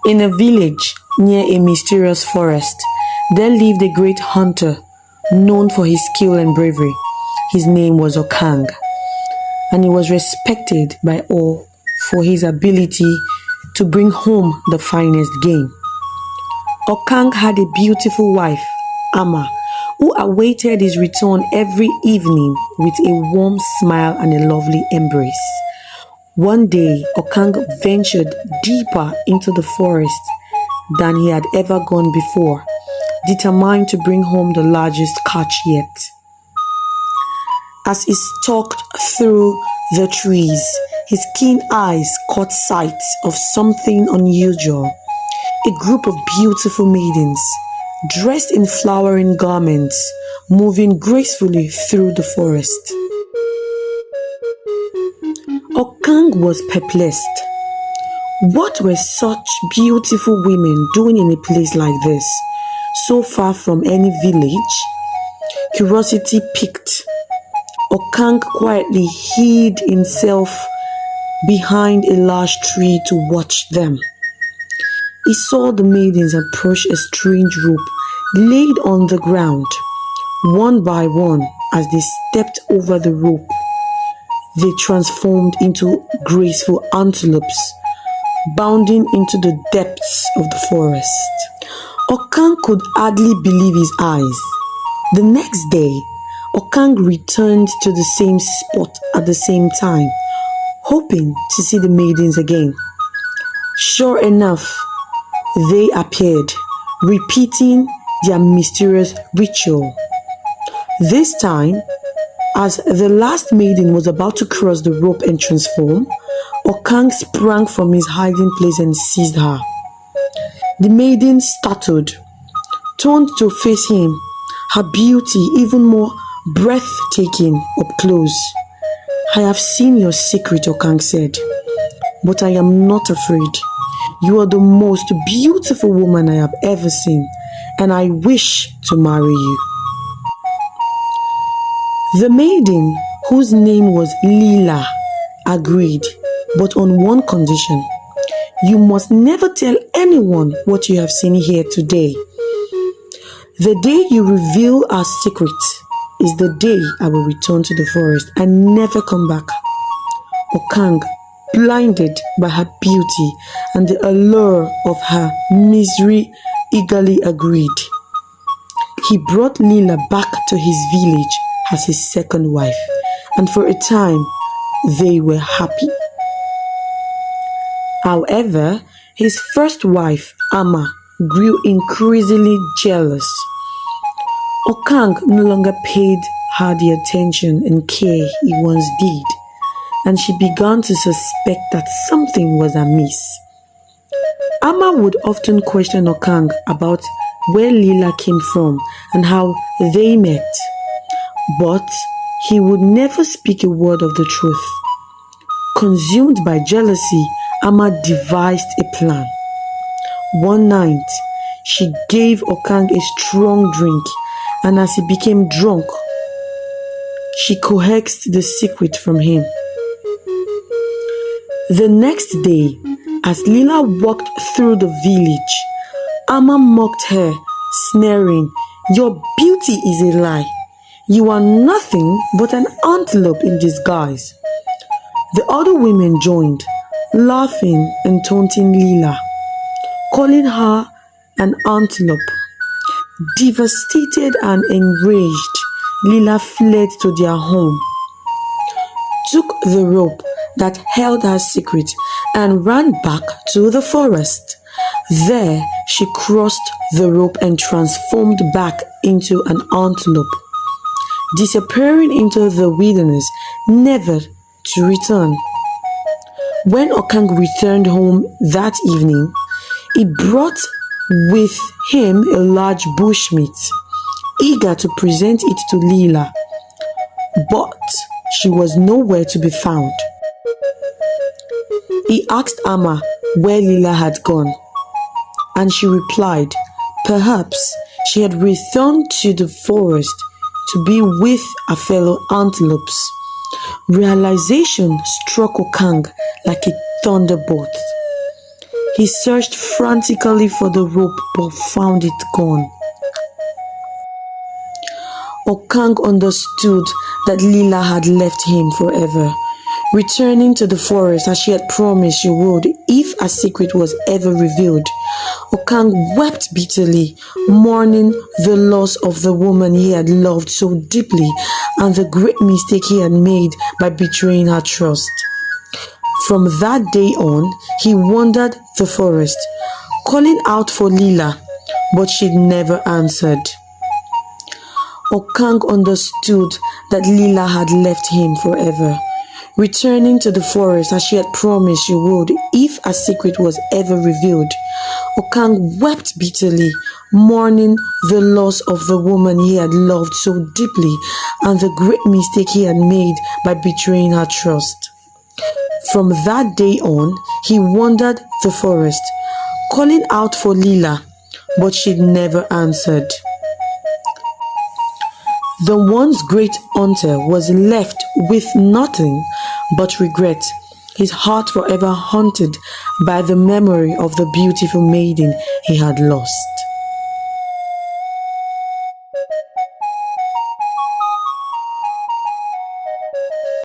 In a village near a mysterious forest, there lived a great hunter known for his skill and bravery. His name was Okang, and he was respected by all for his ability to bring home the finest game. Okang had a beautiful wife, Amma, who awaited his return every evening with a warm smile and a lovely embrace. One day, Okang ventured deeper into the forest than he had ever gone before, determined to bring home the largest catch yet. As he stalked through the trees, his keen eyes caught sight of something unusual. A group of beautiful maidens, dressed in flowering garments, moving gracefully through the forest. Okang was perplexed. What were such beautiful women doing in a place like this, so far from any village? Curiosity piqued. Okang quietly hid himself behind a large tree to watch them. He saw the maidens approach a strange rope laid on the ground. One by one, as they stepped over the rope, they transformed into graceful antelopes, bounding into the depths of the forest. Okang could hardly believe his eyes. The next day, Okang returned to the same spot at the same time, hoping to see the maidens again. Sure enough, they appeared, repeating their mysterious ritual. This time, as the last maiden was about to cross the rope and transform, Okang sprang from his hiding place and seized her. The maiden startled, turned to face him, her beauty even more breathtaking up close. "I have seen your secret," Okang said, "but I am not afraid. You are the most beautiful woman I have ever seen, and I wish to marry you." The maiden, whose name was Lila, agreed, but on one condition: "You must never tell anyone what you have seen here today. The day you reveal our secret is the day I will return to the forest and never come back." Okang, blinded by her beauty and the allure of her misery, eagerly agreed. He brought Lila back to his village as his second wife, and for a time they were happy. However, his first wife, Amma, grew increasingly jealous. Okang no longer paid her the attention and care he once did, and she began to suspect that something was amiss. Amma would often question Okang about where Lila came from and how they met, but he would never speak a word of the truth. Consumed by jealousy, Amma devised a plan. One night, she gave Okang a strong drink, and as he became drunk, she coaxed the secret from him. The next day, as Lila walked through the village, Amma mocked her, sneering, "Your beauty is a lie. You are nothing but an antelope in disguise." The other women joined, laughing and taunting Lila, calling her an antelope. Devastated and enraged, Lila fled to their home, took the rope that held her secret, and ran back to the forest. There, she crossed the rope and transformed back into an antelope, disappearing into the wilderness, never to return. When Okang returned home that evening, he brought with him a large bushmeat, eager to present it to Lila, but she was nowhere to be found. He asked Amma where Lila had gone, and she replied perhaps she had returned to the forest to be with her fellow antelopes. Realization struck Okang like a thunderbolt. He searched frantically for the rope but found it gone. Okang understood that Lila had left him forever, returning to the forest as she had promised she would if a secret was ever revealed. Okang wept bitterly, mourning the loss of the woman he had loved so deeply and the great mistake he had made by betraying her trust. From that day on, he wandered the forest, calling out for Lila, but she never answered. Okang understood that Lila had left him forever, returning to the forest as she had promised she would if a secret was ever revealed. Okang wept bitterly, mourning the loss of the woman he had loved so deeply and the great mistake he had made by betraying her trust. From that day on, he wandered the forest, calling out for Lila, but she never answered. The once great hunter was left with nothing but regret, his heart forever haunted by the memory of the beautiful maiden he had lost.